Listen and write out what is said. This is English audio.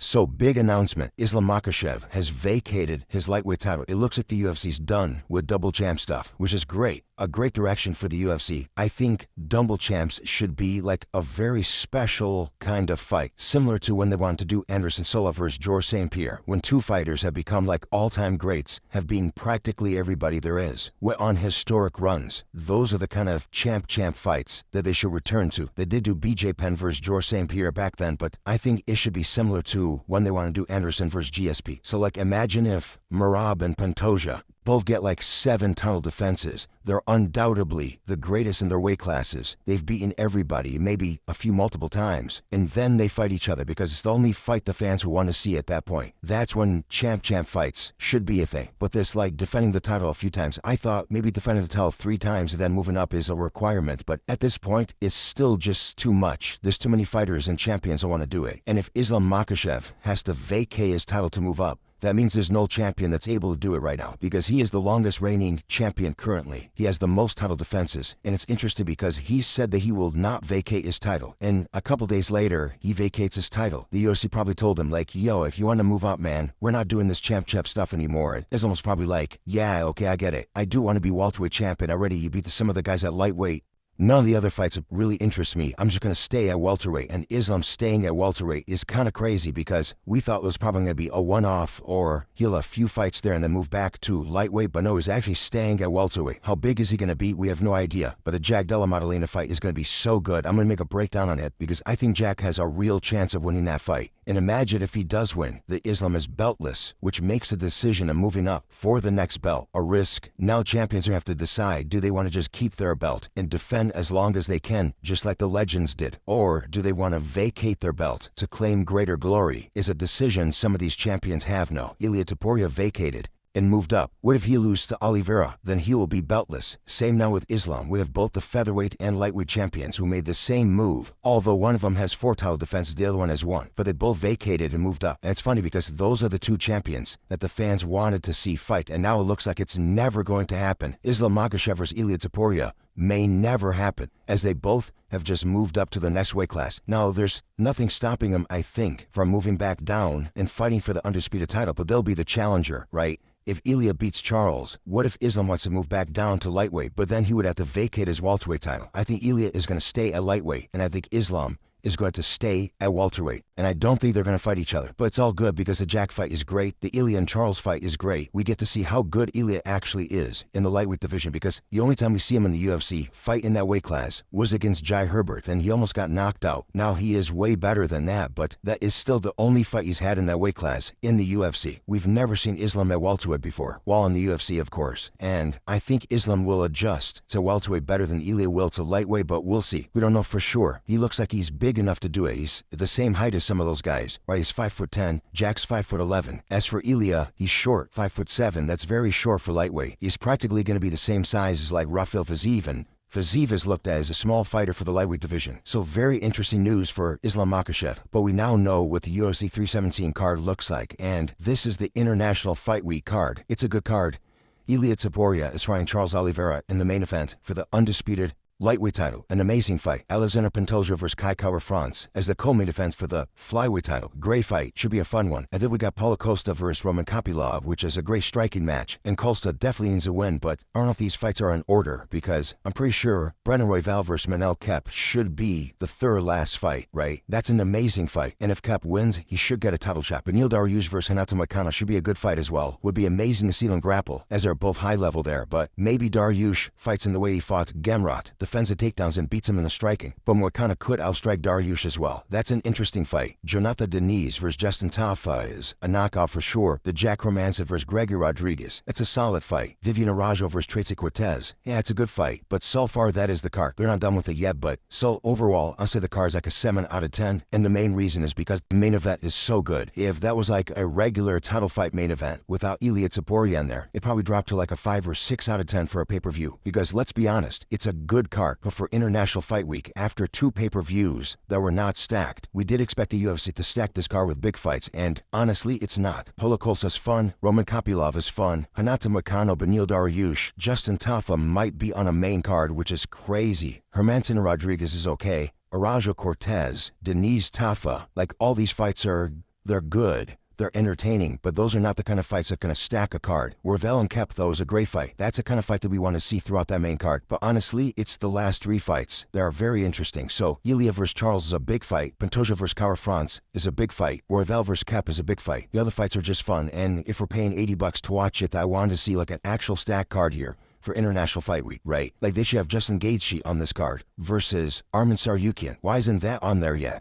So big announcement. Islam Makhachev has vacated his lightweight title. It looks like the UFC's done with double champ stuff, which is great. A great direction for the UFC. I think double champs should be like a very special kind of fight, similar to when they wanted to do Anderson Silva versus Georges St. Pierre, when two fighters have become like all-time greats, have been practically everybody there is. We're on historic runs. Those are the kind of champ fights that they should return to. They did do BJ Penn versus Georges St. Pierre back then, but I think it should be similar to when they want to do Anderson versus GSP. So like imagine if Merab and Pantoja both get like 7 title defenses. They're undoubtedly the greatest in their weight classes. They've beaten everybody, maybe a few multiple times. And then they fight each other because it's the only fight the fans will want to see at that point. That's when champ fights should be a thing. But this like defending the title a few times, I thought maybe defending the title 3 times and then moving up is a requirement. But at this point, it's still just too much. There's too many fighters and champions who want to do it. And if Islam Makhachev has to vacate his title to move up, that means there's no champion that's able to do it right now, because he is the longest reigning champion currently. He has the most title defenses, and it's interesting because he said that he will not vacate his title, and a couple days later he vacates his title. The UFC probably told him like, yo, if you want to move up, man, we're not doing this champ stuff anymore. And Islam's probably like, yeah, okay, I get it. I do want to be welterweight champion already. You beat some of the guys at lightweight. None of the other fights really interest me. I'm just going to stay at welterweight, and Islam staying at welterweight is kind of crazy because we thought it was probably going to be a one-off or he'll have a few fights there and then move back to lightweight, but no, he's actually staying at welterweight. How big is he going to be? We have no idea, but the Jack Della Maddalena fight is going to be so good. I'm going to make a breakdown on it because I think Jack has a real chance of winning that fight. And imagine if he does win, that Islam is beltless, which makes a decision of moving up for the next belt a risk. Now champions have to decide, do they want to just keep their belt and defend as long as they can, just like the legends did? Or do they want to vacate their belt to claim greater glory? Is a decision some of these champions have now. Ilia Topuria vacated and moved up. What if he loses to Oliveira? Then he will be beltless. Same now with Islam. We have both the featherweight and lightweight champions who made the same move, although one of them has 4 title defenses, the other one has 1. But they both vacated and moved up. And it's funny because those are the 2 champions that the fans wanted to see fight, and now it looks like it's never going to happen. Islam Makhachev versus Ilia Topuria may never happen, as they both have just moved up to the next weight class. Now, there's nothing stopping them, I think, from moving back down and fighting for the undisputed title, but they'll be the challenger, right? If Ilia beats Charles, what if Islam wants to move back down to lightweight, but then he would have to vacate his welterweight title? I think Ilia is going to stay at lightweight, and I think Islam is going to stay at welterweight. And I don't think they're going to fight each other. But it's all good because the Jack fight is great. The Ilia and Charles fight is great. We get to see how good Ilia actually is in the lightweight division, because the only time we see him in the UFC fight in that weight class was against Jai Herbert, and he almost got knocked out. Now he is way better than that, but that is still the only fight he's had in that weight class in the UFC. We've never seen Islam at welterweight before, while in the UFC, of course. And I think Islam will adjust to welterweight better than Ilia will to lightweight, but we'll see. We don't know for sure. He looks like he's big enough to do it. He's the same height as some of those guys, right? He's 5'10", Jack's 5'11". As for Ilia, he's short, 5'7". That's very short for lightweight. He's practically going to be the same size as like Rafael Fiziev, and Fiziev is looked at as a small fighter for the lightweight division. So very interesting news for Islam Makhachev. But we now know what the UFC 317 card looks like, and this is the International Fight Week card. It's a good card. Ilia Topuria is fighting Charles Oliveira in the main event for the undisputed lightweight title. An amazing fight. Alexander Pantoja versus Kai Kara-France as the co-main event for the flyweight title. Great fight. Should be a fun one. And then we got Paulo Costa versus Roman Kopylov, which is a great striking match. And Costa definitely needs a win, but I don't know if these fights are in order, because I'm pretty sure Brandon Royval versus Manel Kape should be the 3rd last fight, right? That's an amazing fight. And if Kape wins, he should get a title shot. Beneil Dariush versus Renato Moicano should be a good fight as well. Would be amazing to see them grapple, as they're both high level there. But maybe Dariush fights in the way he fought Gamrot, defends the takedowns and beats him in the striking. But Moicano could outstrike Dariush as well. That's an interesting fight. Jonathan Deniz versus Justin Tafa is a knockout for sure. The Jack Romancev versus Gregory Rodriguez. It's a solid fight. Vivian Araújo versus Tracy Cortez. Yeah, it's a good fight. But so far, that is the card. They're not done with it yet, but so overall, I'll say the card's like a 7 out of 10. And the main reason is because the main event is so good. If that was like a regular title fight main event without Ilia Topuria in there, it probably dropped to like a 5 or 6 out of 10 for a pay-per-view. Because let's be honest, it's a good card. But for International Fight Week, after 2 pay-per-views that were not stacked, we did expect the UFC to stack this card with big fights, and honestly, it's not. Paulo Costa's fun, Roman Kopylov is fun, Renato Moicano, Beneil Dariush, Justin Tafa might be on a main card, which is crazy. Hermansson Rodriguez is okay. Araújo Cortez, Deniz Tafa, like all these fights are They're good. They're entertaining, but those are not the kind of fights that are going to stack a card. Royval and Kep, though, is a great fight. That's the kind of fight that we want to see throughout that main card. But honestly, it's the last 3 fights that are very interesting. So, Ilia vs. Charles is a big fight. Pantoja vs. Kara-France is a big fight. Royval vs. Kep is a big fight. The other fights are just fun, and if we're paying $80 to watch it, I wanted to see like an actual stack card here for International Fight Week, right? Like they should have Justin Gaethje on this card versus Arman Tsarukyan. Why isn't that on there yet?